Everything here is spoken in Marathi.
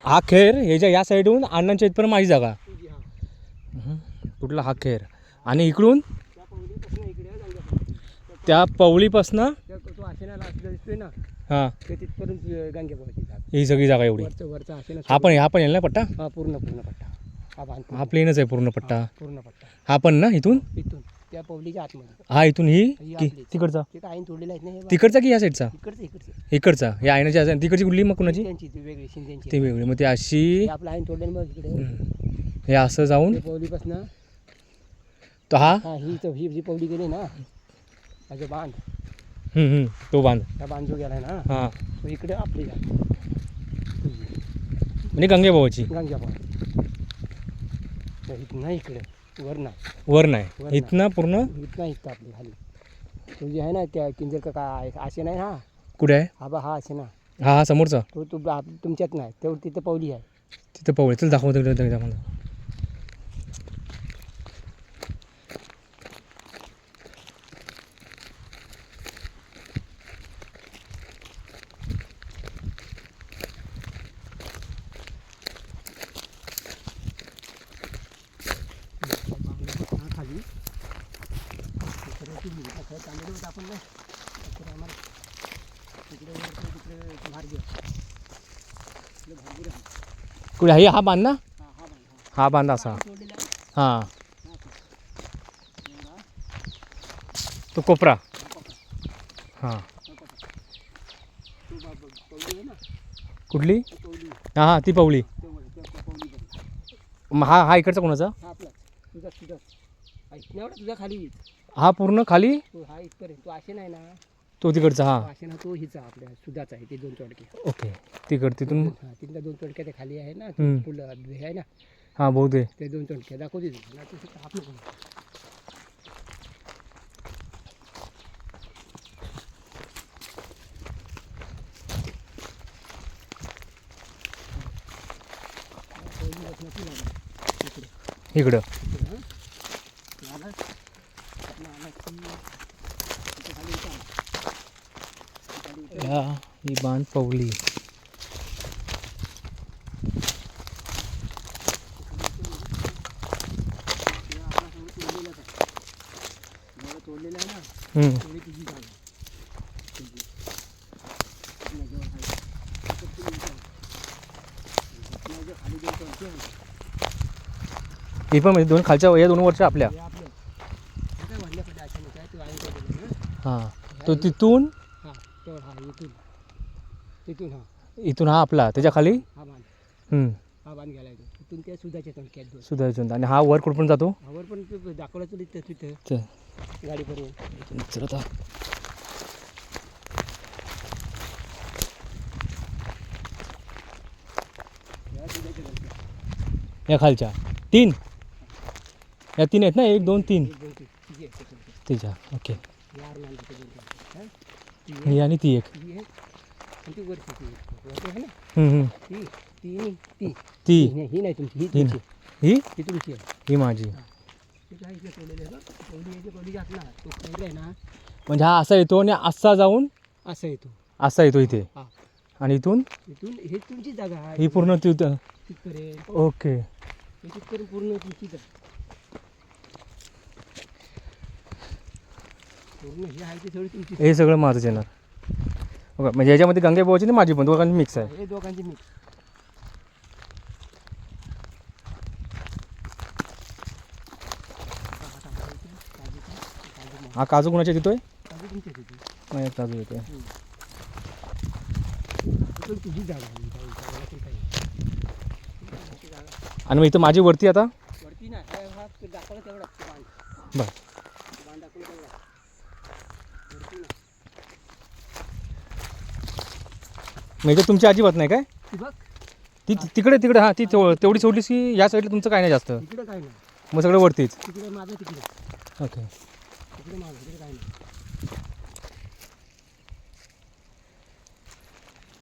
हा खेर ह्याच्या या साईडहून अण्णांच्या इथपर्यंत माझी जागा. कुठला हा खेर आणि इकडून त्या पवळीपासनं हां ही सगळी जागा एवढी. हा पण येईल ना पट्टा. हा पूर्ण पट्टा. हा प्लेनच आहे पूर्ण पट्टा. पूर्ण पट्टा हा पण ना इथून त्या पवलीच्या आतमध्ये. हा इथून ही तिकडचा तिकडचा की या साईडचा इकडचा हे आयनाच्या तिकडची कुठली मग कुणाची ती वेगळी मग ती अशी आपलं आईन तोडले मग इकडे हे असं जाऊन पवलीपासनं तो हा ही जी पवली गेली ना जो बांध तो बांध त्या बांध जो गेलाय ना हां तो इकडे आपली म्हणजे गंगेबाबाची इथं इकडे वर नाही इथनं पूर्ण इथं आपली खाली तुझी आहे ना त्या किंजर का काय असे नाही हा कुठे आहे हा असे ना हा समोरचा तो तुमच्यात नाही तेवढं तिथं पवली आहे तिथं पवळी चल दाखवतो खाली आपण कुठे आहे हा बांध ना हा बांध असा हां तो कोपरा हां कुठली हां हां ती पवळी हा इकडचा कोणाचा तुझा खाली हा पूर्ण खाली हा इथपर्यंत तो असे नाही ना तो तिकडचा हा असे ना तो हिचा आपल्या सुधाचा आहे ते 2 चोडके ओके तिथून तिथल्या 2 चोडक्या ते खाली आहे ना फुलं हे आहे ना हां बहुत आहे ते 2 चोडक्या दाखवते इकडं ही बांध पवली तोडलेलं आहे ना तुझी जागा ही पण म्हणजे 2 खालच्या या 2 वरच्या आपल्या हां तो तिथून इथून हा आपला त्याच्या खाली हा बांध गेला तिथून त्या सुधाच्या तणक्यात सुधारित आणि हा वर कुठपर्यंत जातो वर पण दाखवलं तिथं गाडीपर्यंत चल आता या खालच्या 3 या 3 आहेत ना 1 2 3 तिच्या ओके ही आणि ती एक ती ही नाही तुमची ही तुमची आहे ही माझी म्हणजे हा असा येतो आणि असा जाऊन असा येतो इथे आणि इथून हे तुमची जागा आहे ही पूर्ण तिथं ओके पूर्ण तुमची हे सगळं माझंच येणार ओके म्हणजे याच्यामध्ये गंगेबाबाची आणि माझी पण दोघांची मिक्स आहे हे दोघांची मिक्स हा काजू कोणाच्या येतोय काजू तुमच्या तिथे नाही काजू येतोय तुझी जागा आणि मग इथं माझी वरती आता वरती ना दाखवलं तेवढा बरं म्हणजे तुमची अजिबात नाही काय ती तिकडे हां ती तेवढी सोडलीस की या साईडला तुमचं काय नाही जास्त तिकडे काय नाही मग सगळं वरतीच तिकडे माझं तिकडे ओके तिकडे माझं तिकडे काय नाही